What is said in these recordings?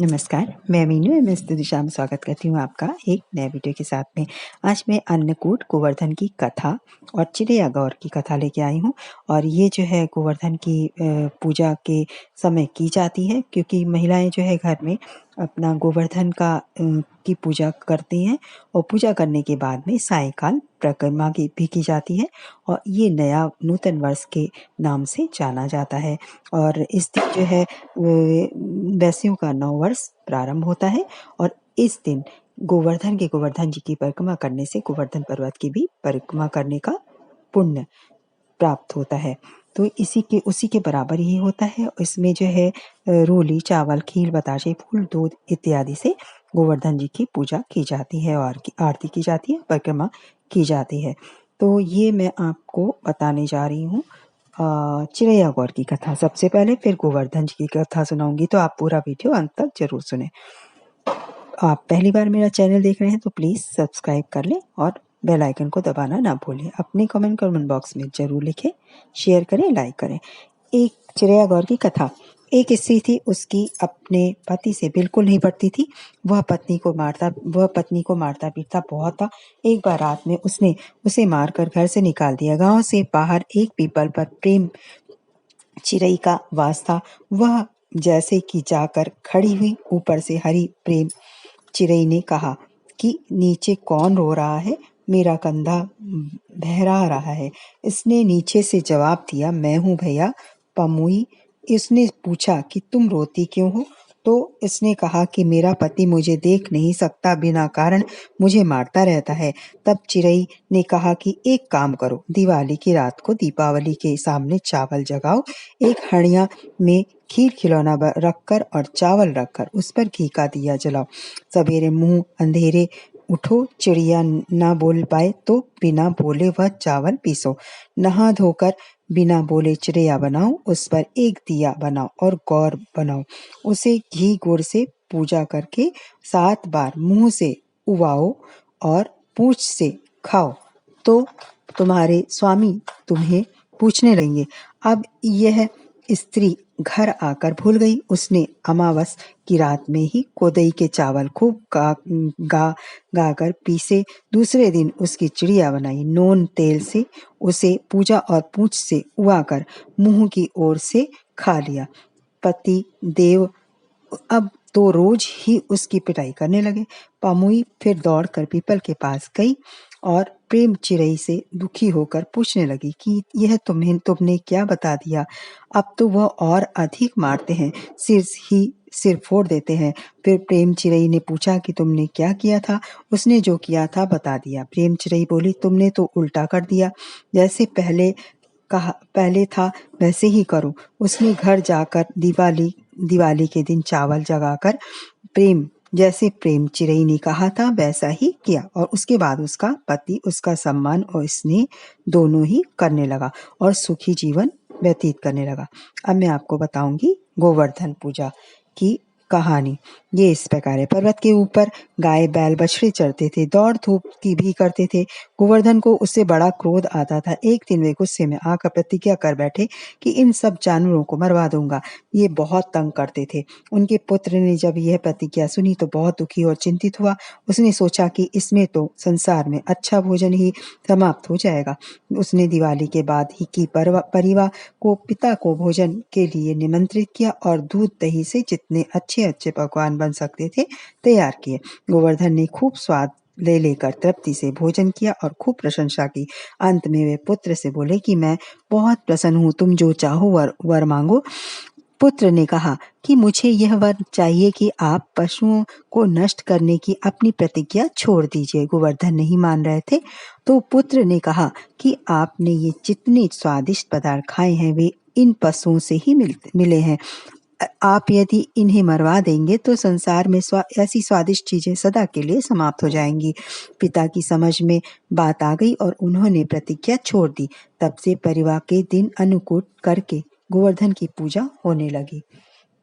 नमस्कार, मैं मीनू एमएस दिशा में स्वागत करती हूँ आपका एक नए वीडियो के साथ में। आज मैं अन्नकूट गोवर्धन की कथा और चिड़ैया गौर की कथा लेके आई हूँ और ये जो है गोवर्धन की पूजा के समय की जाती है, क्योंकि महिलाएं जो है घर में अपना गोवर्धन की पूजा करती हैं और पूजा करने के बाद में सायंकाल परिक्रमा की भी की जाती है और ये नया नूतन वर्ष के नाम से जाना जाता है। और इस दिन जो है वैश्यों का नव वर्ष प्रारंभ होता है और इस दिन गोवर्धन जी की परिक्रमा करने से गोवर्धन पर्वत की भी परिक्रमा करने का पुण्य प्राप्त होता है। तो उसी के बराबर ही होता है। इसमें जो है रोली, चावल, खीर, बताशे, फूल, दूध इत्यादि से गोवर्धन जी की पूजा की जाती है और आरती की जाती है, परिक्रमा की जाती है। तो ये मैं आपको बताने जा रही हूँ चिड़ैया गौर की कथा सबसे पहले, फिर गोवर्धन जी की कथा सुनाऊंगी, तो आप पूरा वीडियो अंत तक जरूर सुने। आप पहली बार मेरा चैनल देख रहे हैं तो प्लीज़ सब्सक्राइब कर लें और बेल आइकन को दबाना ना भूलें। अपने कमेंट बॉक्स में ज़रूर लिखें, शेयर करें, लाइक करें। एक चिड़ैया गौर की कथा। एक स्त्री थी, उसकी अपने पति से बिल्कुल नहीं पटती थी। वह पत्नी को मारता पीटता बहुत था। एक बार रात में उसने उसे मारकर घर से निकाल दिया। गांव से बाहर एक पीपल पर प्रेम चिड़ै का वास था। वह जैसे कि जाकर खड़ी हुई। ऊपर से हरी प्रेम चिड़ै ने कहा कि नीचे कौन रो रहा है? मेरा कंधा बहरा रहा है। इसने नीचे से जवाब दिया, मैं हूँ भैया, पमुई। इसने पूछा कि तुम रोती क्यों हो? तो इसने कहा कि मेरा पति मुझे देख नहीं सकता, बिना कारण मुझे मारता रहता है। तब चिड़ै ने कहा कि एक काम करो, दिवाली की रात को दीपावली के सामने चावल जगाओ, एक हड़िया में खीर खिलौना रखकर और चावल रखकर उस पर घी का दिया जलाओ। सवेरे मुंह अंधेरे उठो, चिड़िया ना बोल पाए तो बिना बोले वह चावल पीसो। नहा धोकर बिना बोले चिड़िया बनाओ, उस पर एक दिया बनाओ और गौर बनाओ। उसे घी गुड़ से पूजा करके 7 बार मुंह से उबाओ और पूंछ से खाओ, तो तुम्हारे स्वामी तुम्हें पूछने लगेंगे। अब यह स्त्री घर आकर भूल गई। उसने अमावस की रात में ही कोदई के चावल खूब गा कर पीसे। दूसरे दिन उसकी चिड़िया बनाई, नून तेल से उसे पूजा और पूंछ से उगाकर मुंह की ओर से खा लिया। पति देव अब तो रोज ही उसकी पिटाई करने लगे। पमुई फिर दौड़कर पीपल के पास गई और प्रेम चिड़ै से दुखी होकर पूछने लगी कि यह तुमने क्या बता दिया? अब तो वह और अधिक मारते हैं, सिर फोड़ देते हैं। फिर प्रेम चिड़ै ने पूछा कि तुमने क्या किया था? उसने जो किया था बता दिया। प्रेम चिड़ै बोली, तुमने तो उल्टा कर दिया, जैसे पहले था वैसे ही करो। उसने घर जाकर दिवाली के दिन चावल जगाकर जैसे प्रेम चिड़ै ने कहा था वैसा ही किया और उसके बाद उसका पति उसका सम्मान और स्नेह दोनों ही करने लगा और सुखी जीवन व्यतीत करने लगा। अब मैं आपको बताऊंगी गोवर्धन पूजा की कहानी। ये इस प्रकार है। पर्वत के ऊपर गाय बैल बछड़े चरते थे, दौड़ धूप की भी करते थे। गोवर्धन को उससे बड़ा क्रोध आता था। एक दिन वे गुस्से में आकर प्रतिज्ञा कर बैठे कि इन सब जानवरों को मरवा दूंगा। ये बहुत तंग करते थे। उनके पुत्र ने जब यह प्रतिज्ञा सुनी तो बहुत दुखी और चिंतित हुआ। उसने सोचा कि इसमें तो संसार में अच्छा भोजन ही समाप्त हो जाएगा। उसने दिवाली के बाद ही की परिवार को पिता को भोजन के लिए निमंत्रित किया और दूध दही से जितने अच्छे अच्छे पकवान बन सकते थे तैयार किए। गोवर्धन ने खूब स्वाद ले लेकर तृप्ति से भोजन किया और खूब प्रशंसा की। अंत में वे पुत्र से बोले कि मैं बहुत प्रसन्न हूँ, तुम जो चाहो वर मांगो। पुत्र ने कहा कि मुझे यह वर चाहिए कि आप पशुओं को नष्ट करने की अपनी प्रतिज्ञा छोड़ दीजिए। गोवर्धन नहीं मान रहे थे तो पुत्र ने कहा कि आपने ये जितने स्वादिष्ट पदार्थ खाए हैं वे इन पशुओं से ही मिले हैं। आप यदि इन्हें मरवा देंगे तो संसार में ऐसी स्वादिष्ट चीजें सदा के लिए समाप्त हो जाएंगी। पिता की समझ में बात आ गई और उन्होंने प्रतिज्ञा छोड़ दी। तब से परिवार के दिन अनुकूट करके गोवर्धन की पूजा होने लगी।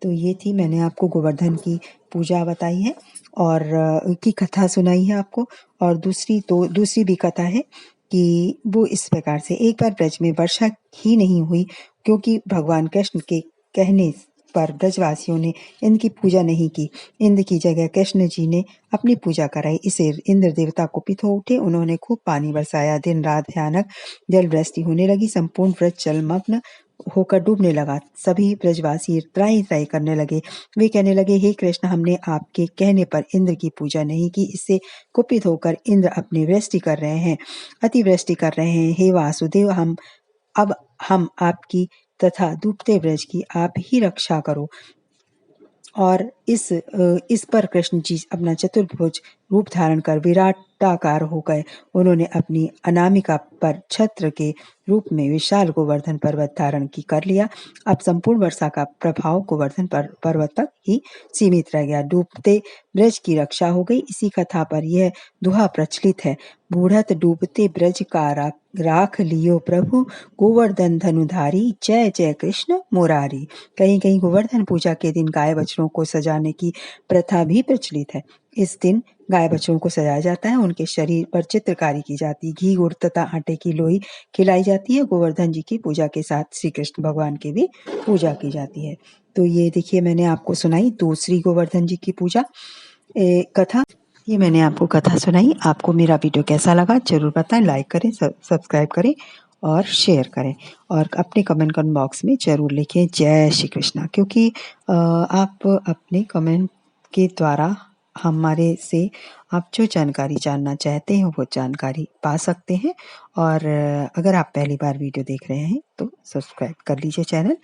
तो ये थी, मैंने आपको गोवर्धन की पूजा बताई है और की कथा सुनाई है आपको। और दूसरी भी कथा है कि वो इस प्रकार से, एक बार ब्रज में वर्षा ही नहीं हुई, क्योंकि भगवान कृष्ण के कहने पर ब्रजवासियों ने इंद्र की पूजा नहीं की। इंद्र की जगह कृष्ण जी ने अपनी पूजा कराई। इससे इंद्र देवता कुपित हो उठे। उन्होंने खूब पानी बरसाया। दिन रात भयानक जल वृष्टि होने लगी। संपूर्ण ब्रज जलमग्न होकर डूबने लगा। सभी ब्रजवासी त्राहि-त्राहि करने लगे। वे कहने लगे, हे कृष्ण, हमने आपके कहने पर इंद्र की पूजा नहीं की। इससे कुपित होकर इंद्र अपनी वृष्टि कर रहे हैं, अतिवृष्टि कर रहे हैं। हे वासुदेव, हम आपकी तथा डूबते ब्रज की आप ही रक्षा करो। और इस पर कृष्ण जी अपना चतुर्भुज रूप धारण कर विराटाकार हो गए। उन्होंने अपनी अनामिका पर छत्र के रूप में विशाल गोवर्धन पर्वत धारण कर लिया। अब संपूर्ण वर्षा का प्रभाव गोवर्धन पर्वत तक ही सीमित रह गया। डूबते ब्रज की रक्षा हो गई। इसी कथा पर यह दोहा प्रचलित है, बूढ़त डूबते ब्रज का राख लियो प्रभु, गोवर्धन धनुधारी, जय जय कृष्ण मुरारी। कहीं कहीं गोवर्धन पूजा के दिन गाय बछड़ों को सजाने की प्रथा भी प्रचलित है। इस दिन गाय बछड़ों को सजाया जाता है, उनके शरीर पर चित्रकारी की जाती है, घी गुड़ तथा आटे की लोई खिलाई जाती है। गोवर्धन जी की पूजा के साथ श्री कृष्ण भगवान की भी पूजा की जाती है। तो ये देखिए, मैंने आपको सुनाई दूसरी गोवर्धन जी की पूजा कथा। ये मैंने आपको कथा सुनाई। आपको मेरा वीडियो कैसा लगा जरूर बताएं। लाइक करें, सब्सक्राइब करें और शेयर करें, और अपने कमेंट बॉक्स में ज़रूर लिखें जय श्री कृष्णा, क्योंकि आप अपने कमेंट के द्वारा हमारे से आप जो जानकारी जानना चाहते हैं वो जानकारी पा सकते हैं। और अगर आप पहली बार वीडियो देख रहे हैं तो सब्सक्राइब कर लीजिए चैनल।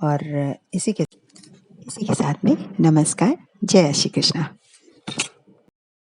और इसी के साथ में नमस्कार, जय श्री कृष्णा।